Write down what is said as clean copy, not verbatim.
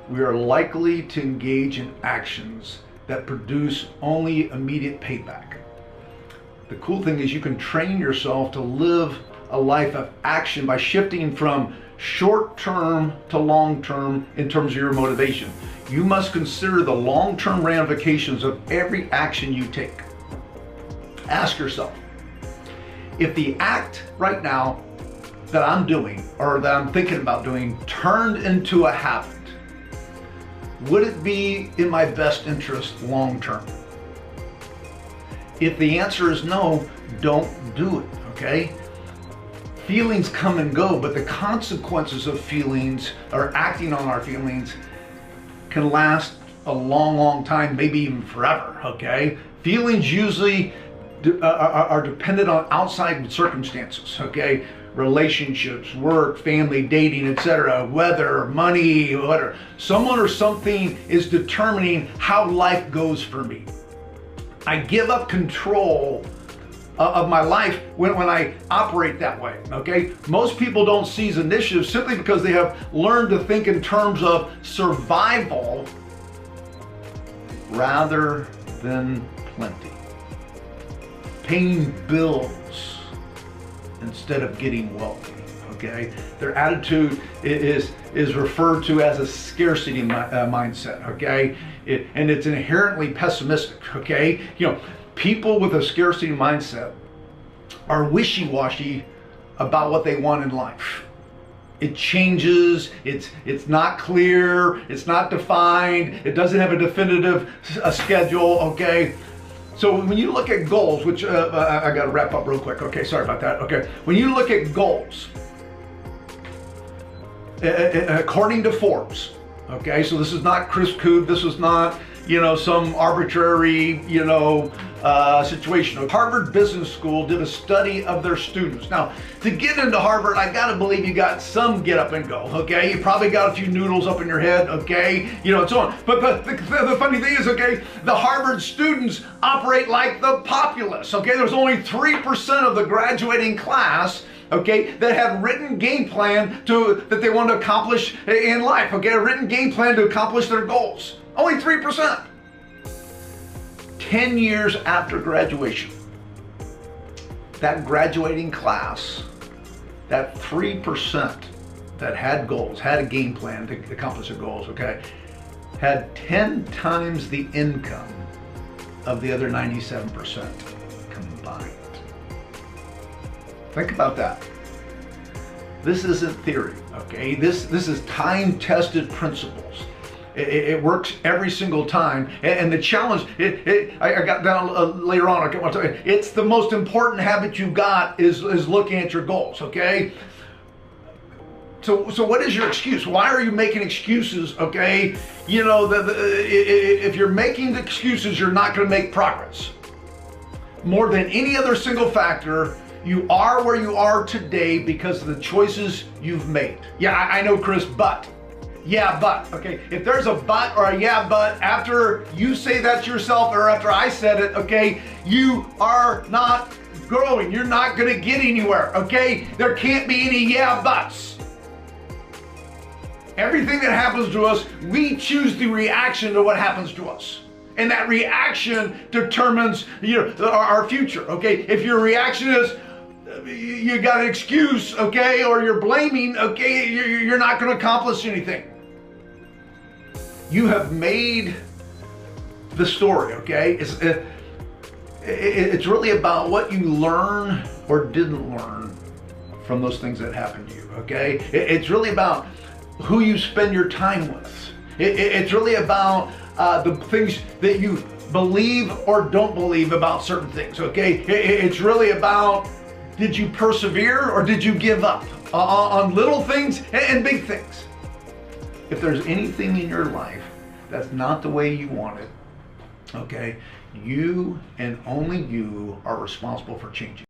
we are likely to engage in actions that produce only immediate payback. The cool thing is you can train yourself to live a life of action by shifting from short-term to long-term in terms of your motivation. You must consider the long-term ramifications of every action you take. Ask yourself, if the act right now that I'm doing or that I'm thinking about doing turned into a habit, would it be in my best interest long-term? If the answer is no, don't do it, okay? Feelings come and go, but the consequences of feelings or acting on our feelings can last a long, long time, maybe even forever, okay? Feelings usually are dependent on outside circumstances, okay? Relationships, work, family, dating, etc., weather, money, whatever. Someone or something is determining how life goes for me. I give up control of my life when I operate that way, okay? Most people don't seize initiative simply because they have learned to think in terms of survival rather than plenty. Paying bills instead of getting wealthy, okay? Their attitude is referred to as a scarcity mindset, okay? And it's inherently pessimistic, okay? You know, people with a scarcity mindset are wishy-washy about what they want in life. It changes, it's not clear, it's not defined, it doesn't have a definitive schedule, okay? So when you look at goals, which I gotta wrap up real quick, okay, sorry about that, okay. When you look at goals, according to Forbes, okay, so this is not Chris Coop, this is not, you know, some arbitrary, you know, situation. Harvard Business School did a study of their students. Now, to get into Harvard, I gotta believe you got some get up and go, okay? You probably got a few noodles up in your head, okay? You know, and so on. But the funny thing is, okay, the Harvard students operate like the populace, okay? There's only 3% of the graduating class, okay, that had written game plan that they want to accomplish in life, okay? A written game plan to accomplish their goals. Only 3%. 10 years after graduation, that graduating class, that 3% that had goals, had a game plan to accomplish their goals, okay, had 10 times the income of the other 97% combined. Think about that. This isn't theory, okay? This is time-tested principles. It works every single time. And the challenge, I got down later on, I'll tell you, it's the most important habit you got is looking at your goals, okay? So what is your excuse? Why are you making excuses, okay? You know, if you're making the excuses, you're not gonna make progress. More than any other single factor, you are where you are today because of the choices you've made. Yeah, I know, Chris, but. Yeah, but, okay, if there's a but or a yeah, but after you say that to yourself or after I said it, okay, you are not growing. You're not gonna get anywhere, okay? There can't be any yeah, buts. Everything that happens to us, we choose the reaction to what happens to us. And that reaction determines, you know, our future, okay? If your reaction is, you got an excuse, okay, or you're blaming, okay, you're not going to accomplish anything. You have made the story, okay? It's really about what you learn or didn't learn from those things that happened to you, okay? It's really about who you spend your time with. It's really about the things that you believe or don't believe about certain things, okay? It's really about, did you persevere or did you give up on little things and big things? If there's anything in your life that's not the way you want it, okay, you and only you are responsible for changing.